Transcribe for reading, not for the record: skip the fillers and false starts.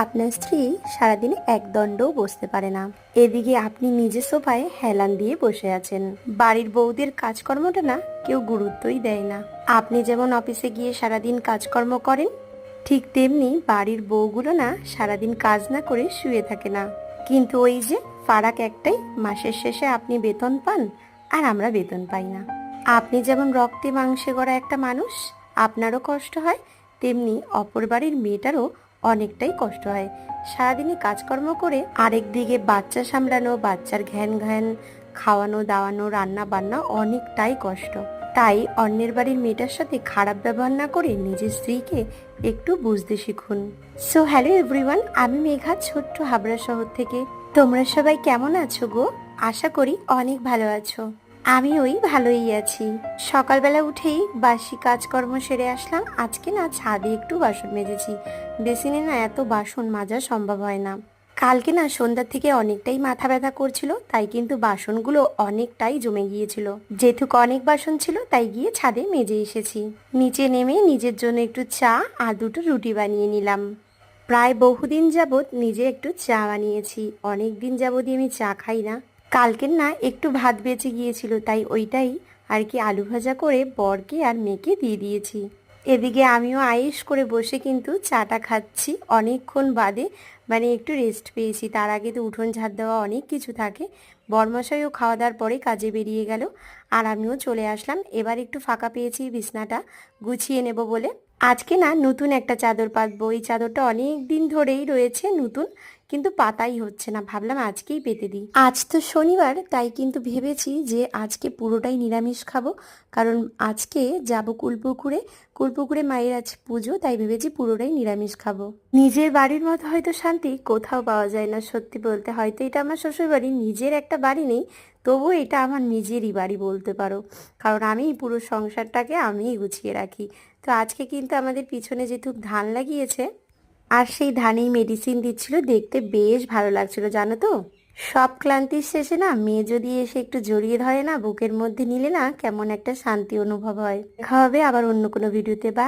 আপনার স্ত্রী সারাদিনে একদণ্ডও বসতে পারে না, এদিকে আপনি নিজে সোফায় হেলান দিয়ে বসে আছেন। বাড়ির বউদের কাজকর্মটা না কেউ গুরুত্বই দেয় না। আপনি যেমন অফিসে গিয়ে সারাদিন কাজকর্ম করেন, ঠিক তেমনি বাড়ির বউগুলো না সারাদিন কাজ না করে শুয়ে থাকে না। কিন্তু ওই যে ফারাক একটাই, মাসের শেষে আপনি বেতন পান আর আমরা বেতন পাই না। আপনি যেমন রক্তে মাংসে গড়া একটা মানুষ, আপনারও কষ্ট হয়, তেমনি অপর বাড়ির মেয়েটারও অনেকটাই কষ্ট হয় সারাদিনে কাজকর্ম করে। আরেক দিকে বাচ্চা সামলানো, বাচ্চার ঘ্যান ঘ্যান, খাওয়ানো দাওয়ানো, রান্না বান্না অনেকটাই কষ্ট। তাই অন্যের বাড়ির মেয়েটার সাথে খারাপ ব্যবহার না করে নিজের স্ত্রীকে একটু বুঝতে শিখুন। সো হ্যালো এভরিওয়ান, আমি মেঘা, ছোট্ট হাবড়া শহর থেকে। তোমরা সবাই কেমন আছো গো? আশা করি অনেক ভালো আছো। আমি ওই ভালোই আছি। সকালবেলা উঠেই বাসি কাজকর্ম সেরে আসলাম। আজকে না ছাদে একটু বাসন মেজেছি। বেসিনে না এত বাসন মাজা সম্ভব হয় না। কালকে না সন্ধ্যার থেকে অনেকটাই মাথা ব্যথা করছিল, তাই কিন্তু বাসনগুলো অনেকটাই জমে গিয়েছিল। যেটুকু অনেক বাসন ছিল তাই গিয়ে ছাদে মেজে এসেছি। নিচে নেমে নিজের জন্য একটু চা আর দুটো রুটি বানিয়ে নিলাম। প্রায় বহুদিন যাবৎ নিজে একটু চা বানিয়েছি। অনেক দিন যাবতই আমি চা খাই না। কালকের না একটু ভাত বেঁচে গিয়েছিল, তাই ওইটাই আর কি আলু ভাজা করে বরকে আর মেয়েকে দিয়ে দিয়েছি। এদিকে আমিও আয়েশ করে বসে কিন্তু চাটা খাচ্ছি অনেকক্ষণ বাদে। মানে একটু রেস্ট পেয়েছি। তার আগে তো উঠোন ঝাড় দেওয়া অনেক কিছু থাকে। বরমশাইও খাওয়া দাওয়ার পরে কাজে বেরিয়ে গেল, আর আমিও চলে আসলাম। এবার একটু ফাঁকা পেয়েছি বিছনাটা গুছিয়ে নেব বলে। আজকে না নতুন একটা চাদর পাতবো। এই চাদরটা অনেক দিন ধরেই রয়েছে নতুন, কিন্তু পাতাই হচ্ছে না। ভাবলাম আজকেই পেতে দিই। আজ তো শনিবার, তাই কিন্তু ভেবেছি যে আজকে পুরোটাই নিরামিষ খাবো। কারণ আজকে যাব কুলপুকুরে। কুলপুকুরে মায়ের আজ পুজো, তাই ভেবেছি পুরোটাই নিরামিষ খাবো। নিজের বাড়ির মতো হয়তো শান্তি কোথাও পাওয়া যায় না। সত্যি বলতে হয়তো এটা আমার শ্বশুর বাড়ি, নিজের একটা বাড়ি নেই, তবুও এটা আমার নিজেরই বাড়ি বলতে পারো। কারণ আমি পুরো সংসারটাকে আমিই গুছিয়ে রাখি। তো আজকে কিন্তু আমাদের পিছনে যেটুক ধান লাগিয়েছে, আর সেই ধানেই মেডিসিন দিচ্ছিল, দেখতে বেশ ভালো লাগছিল জানো তো। সব ক্লান্তির শেষে না মেয়ে যদি এসে একটু জড়িয়ে ধরে না, বুকের মধ্যে নিলে না কেমন একটা শান্তি অনুভব হয়। দেখা হবে আবার অন্য কোনো ভিডিওতে। বাই।